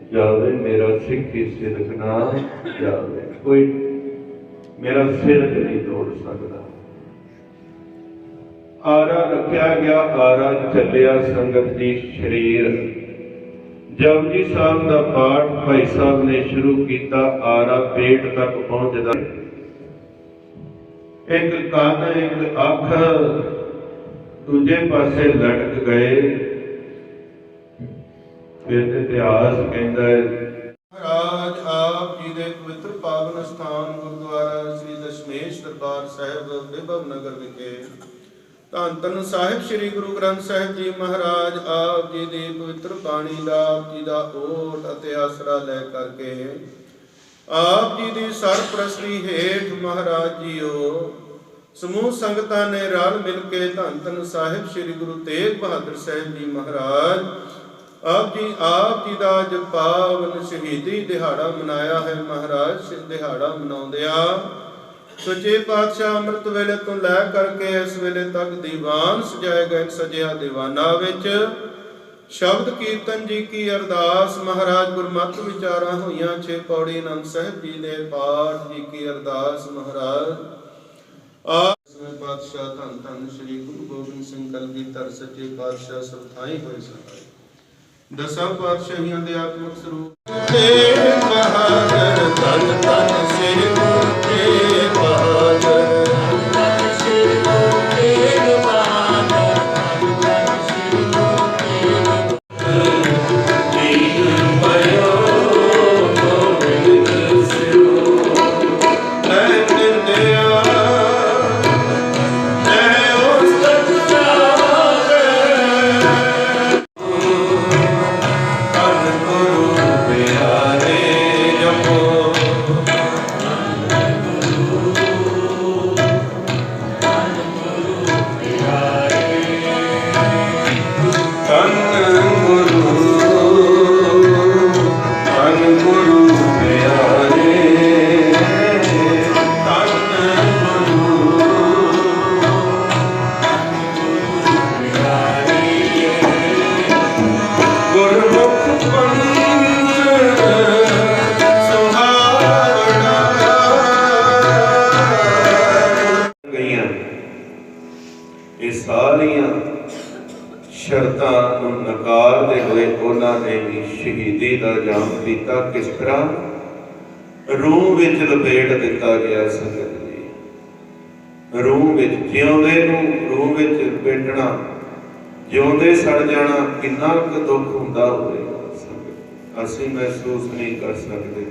जावे मेरा सिख ही सिदक ना जावे। कोई मेरा सिदक नहीं तोड़ सकता। आरा रखा गया, आरा चलिया संगत जी शरीर। जपजी साहब का पाठ भाई साहब ने शुरू किया, आरा पेट तक पहुंचता। एक कंन एक अख दूजे पासे लटक गए। फिर इतिहास कहता है महाराज आप जी के पवित्र पावन स्थान गुरुद्वारा श्री दशमेश दरबार साहिब विभव नगर विखे धन धन साहिब श्री गुरु ग्रंथ साहिब जी महाराज आप जी की पवित्र बाणी का आप जी का ओट अते आसरा लै करके आप जी की सरप्रस्ती हेठ महाराज जीओ समूह संगतां ने रल मिल के धन धन साहिब श्री गुरु तेग बहादुर साहिब जी महाराज आप जी का अज पावन शहीदी दिहाड़ा मनाया है। महाराज दिहाड़ा मनाउंदिया सच्चे पातशाह अमृत वेले तो लै करके इस वेले तक दीवान सजाए गए। सजिया दीवाना विच शब्द कीर्तन जी की अरदास महाराज गुरमत विचारा हुई। 6 पौड़ी आनंद साहिब जी के पाठ जी की अरदास महाराज पातशाह धन धन श्री गुरु गोबिंद सिंह कलगीधर सच्चे पातशाह सब थाई होए सहाय। दसां पातशाहियां दे आत्मक स्वरूप तेग बहादुर धन धन श्री गुरु तेग बहादुर धन श्री गुरु तेग बहादुर धन श्री गुरु तेग भयो गोबिंद सिंह मैं निर्दया शर्तां नकारदे हुए उन्होंने भी शहीदी का जाम पीता। किस तरह रूह विच लपेट दिता गया। संगत जी रूह विच जिउंदे नूं रूह विच लपेटना, जिउंदे सड़ जाना कितना क दुख हुंदा होवेगा। संगत असीं महसूस नहीं कर सकते,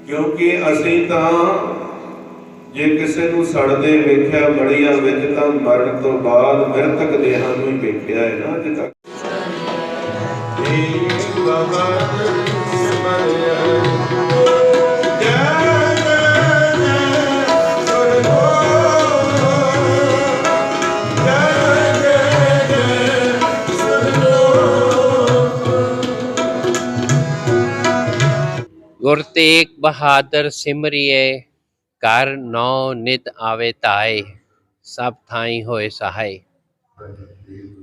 क्योंकि असीं तां जे किसी नूं सड़दे वेख्या बड़ियां विच तां मरण तो बाद मृतक देहां नूं ही वेख्या है ना। अज तक गुर तेग बहादुर सिमरिए कर नौ नित आवे ताए सब थाई होए सहाय।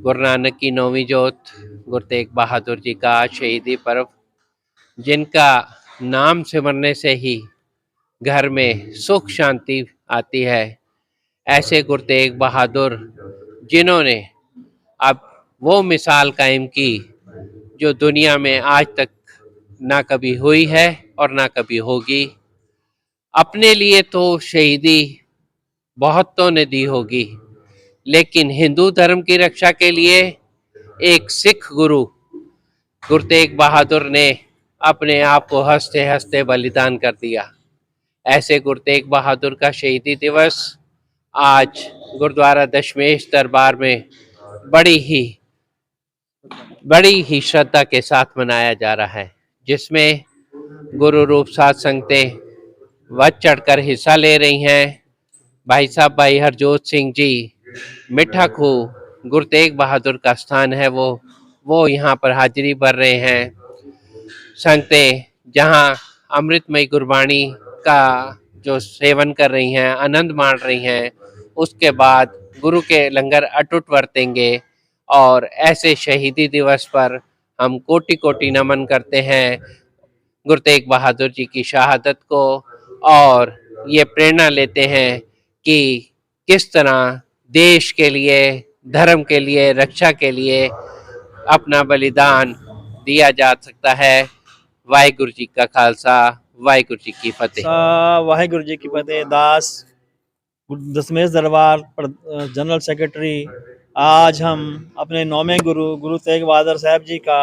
गुरु नानक की 9वीं जोत गुरु तेग बहादुर जी का शहीदी पर्व, जिनका नाम सिमरने से ही घर में सुख शांति आती है, ऐसे गुरु तेग बहादुर जिन्होंने अब वो मिसाल कायम की जो दुनिया में आज तक ना कभी हुई है और ना कभी होगी। अपने लिए तो शहीदी बहुतों ने दी होगी, लेकिन हिंदू धर्म की रक्षा के लिए एक सिख गुरु गुरु तेग बहादुर ने अपने आप को हंसते हंसते बलिदान कर दिया। ऐसे गुरु तेग बहादुर का शहीदी दिवस आज गुरुद्वारा दशमेश दरबार में बड़ी ही श्रद्धा के साथ मनाया जा रहा है, जिसमें गुरु रूप साध संगतें बढ़ चढ़कर हिस्सा ले रही हैं। भाई साहब भाई हरजोत सिंह जी मिठा खू गुरु तेग बहादुर का स्थान है, वो यहाँ पर हाजिरी भर रहे हैं। संगतें जहाँ अमृतमयी गुरबाणी का जो सेवन कर रही हैं, आनंद माण रही हैं, उसके बाद गुरु के लंगर अटूट बरतेंगे। और ऐसे शहीदी दिवस पर हम कोटि कोटि नमन करते हैं गुरु तेग बहादुर जी की शहादत को, और ये प्रेरणा लेते हैं कि किस तरह देश के लिए, धर्म के लिए, रक्षा के लिए अपना बलिदान दिया जा सकता है। वाहिगुरु जी का खालसा, वाहिगुरु जी की फतेह। वाहिगुरु जी की फतेह। दास दशमेश दरबार जनरल सेक्रेटरी, आज हम अपने 9वें गुरु तेग बहादुर साहब जी का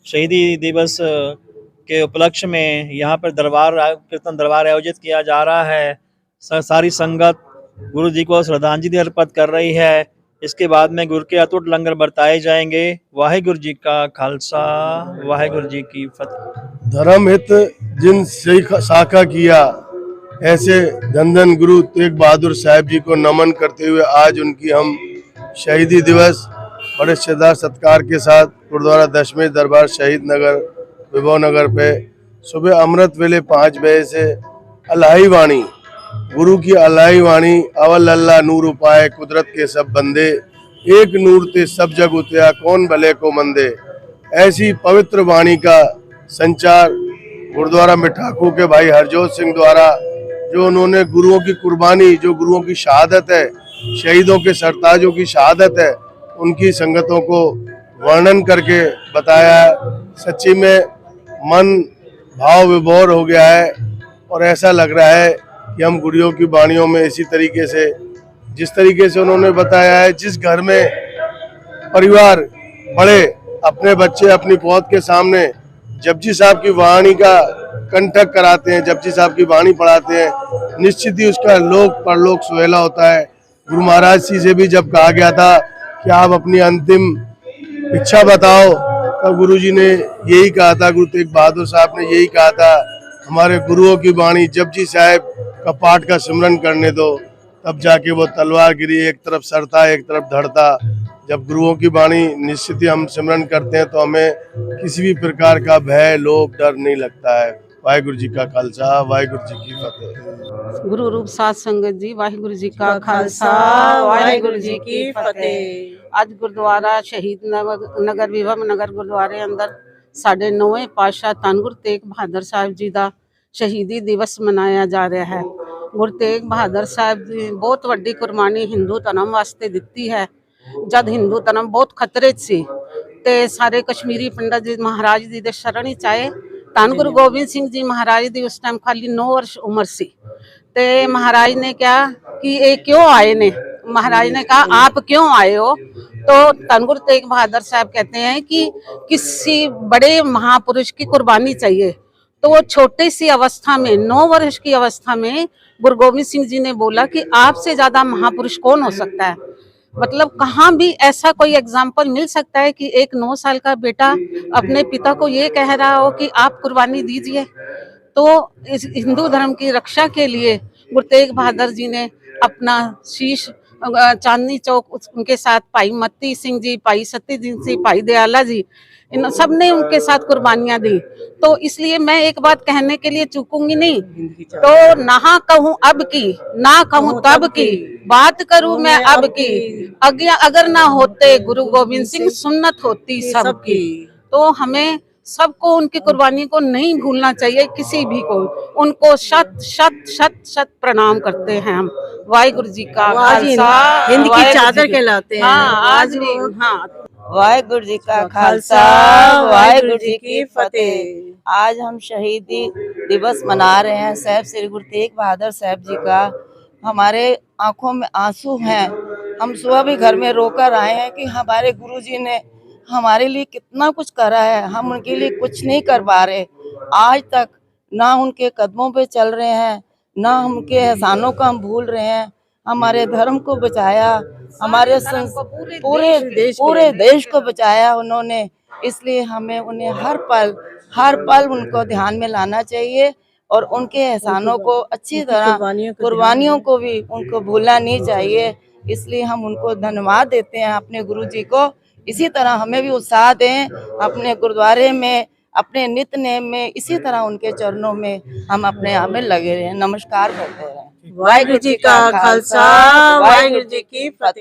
शहीदी दिवस के उपलक्ष्य में यहाँ पर कीर्तन दरबार आयोजित किया जा रहा है। सारी संगत गुरु जी को श्रद्धांजलि अर्पित कर रही है। इसके बाद में गुरु के अटूट लंगर बरताए जाएंगे। वाहिगुरु जी का खालसा, वाहिगुरु जी की फतेह। धर्म हित जिन शाखा किया, ऐसे धन धन गुरु तेग बहादुर साहब जी को नमन करते हुए आज उनकी हम शहीदी दिवस बड़े श्रद्धा सत्कार के साथ गुरुद्वारा दशमेश दरबार शहीद नगर विभव नगर पे सुबह अमृत वेले 5 बजे से अलाही वाणी, गुरु की अलाही वाणी, अवल अल्लाह नूर उपाय कुदरत के सब बंदे, एक नूर ते सब जग उतया कौन भले को मंदे, ऐसी पवित्र वाणी का संचार गुरुद्वारा मिठाकू के भाई हरजोत सिंह द्वारा, जो उन्होंने गुरुओं की कुर्बानी, जो गुरुओं की शहादत है, शहीदों के सरताजों की शहादत है, उनकी संगतों को वर्णन करके बताया है। सच्ची में मन भाव विभोर हो गया है और ऐसा लग रहा है कि हम गुरुओं की वाणियों में इसी तरीके से, जिस तरीके से उन्होंने बताया है, जिस घर में परिवार बड़े अपने बच्चे अपनी पौध के सामने जपजी साहब की वाणी का कंठक कराते हैं, जपजी साहब की वाणी पढ़ाते हैं, निश्चित ही उसका लोक परलोक सुहेला होता है। गुरु महाराज जी से भी जब कहा गया था कि आप अपनी अंतिम इच्छा बताओ, तब गुरु जी ने यही कहा था, गुरु तेग बहादुर साहब ने यही कहा था, हमारे गुरुओं की वाणी जपजी साहब का पाठ का सिमरन करने दो, तब जाके वो तलवार गिरी, एक तरफ सरता एक तरफ धड़ता। जब गुरुओं की वाणी निश्चित ही हम सिमरन करते हैं तो हमें किसी भी प्रकार का भय, लोभ, डर नहीं लगता है। वाहिगुरु जी का खालसा, वाहिगुरु जी की फतेह। गुरु रूप साध संगत जी, वाहिगुरु जी का खालसा, वाहिगुरु जी की फतेह। आज गुरुद्वारा शहीद नगर विभव नगर गुरुद्वारे अंदर साढ़े 9वें पातशाह धन गुरु तेग बहादुर साहब जी का शहीदी दिवस मनाया जा रहा है। गुरु तेग बहादुर साहब जी बहुत वड्डी कुर्बानी हिंदू धर्म वास्ते दिती है। जब हिंदू धर्म बहुत खतरे सी ते सारे कश्मीरी पंडित जी महाराज जी दे शरण ही चाहे। धन गुरु गोबिंद सिंह जी महाराज दी उस टाइम खाली 9 वर्ष उम्र सी ते महाराज ने कहा कि ये क्यों आए ने, महाराज ने कहा आप क्यों आए हो, तो धन गुरु तेग बहादुर साहब कहते हैं कि किसी बड़े महापुरुष की कुर्बानी चाहिए। तो वो छोटी सी अवस्था में 9 वर्ष की अवस्था में गुरु गोबिंद सिंह जी ने बोला कि आपसे ज्यादा महापुरुष कौन हो सकता है। मतलब कहाँ भी ऐसा कोई एग्जाम्पल मिल सकता है कि एक 9 साल का बेटा अपने पिता को ये कह रहा हो कि आप कुर्बानी दीजिए। तो इस हिंदू धर्म की रक्षा के लिए गुरु तेग बहादुर जी ने अपना शीश चांदनी चौक उनके साथ भाई मत्ती सिंह जी, भाई सती सिंह, भाई दयाला जी, इन सब ने उनके साथ कुर्बानियां दी। तो इसलिए मैं एक बात कहने के लिए चूकूंगी नहीं, तो ना कहूँ अब की ना कहूँ तब की, बात करूँ मैं अब की, अगर ना होते गुरु गोबिंद सिंह सुन्नत होती सबकी। तो हमें सबको उनकी कुर्बानी को नहीं भूलना चाहिए, किसी भी को। उनको शत शत शत शत प्रणाम करते हैं हम। वाहिगुरु जी का खालसा, हिंद की चादर कहलाते हैं। हाँ, आज भी हाँ। वाहिगुरु जी का खालसा, वाहिगुरु जी की फतेह। आज हम शहीदी दिवस मना रहे हैं साहब श्री गुरु तेग बहादुर साहब जी का। हमारे आंखों में आंसू हैं। हम सुबह भी घर में रोकर आए हैं कि हमारे गुरुजी ने हमारे लिए कितना कुछ करा है, हम उनके लिए कुछ नहीं कर पा रहे। आज तक ना उनके कदमों पे चल रहे हैं, ना उनके एहसानों को हम भूल रहे हैं। हमारे धर्म को बचाया, हमारे पूरे देश को बचाया उन्होंने। इसलिए हमें उन्हें हर पल उनको ध्यान में लाना चाहिए और उनके एहसानों को अच्छी तरह, कुर्बानियों को भी उनको भूलना नहीं चाहिए। इसलिए हम उनको धन्यवाद देते हैं, अपने गुरु जी को। इसी तरह हमें भी उत्साह दें अपने गुरुद्वारे में, अपने नित्य नेम में, इसी तरह उनके चरणों में हम अपने आप में लगे रहें। नमस्कार करते हैं। वाहिगुरु जी का खालसा, वाहिगुरु जी की फतेह।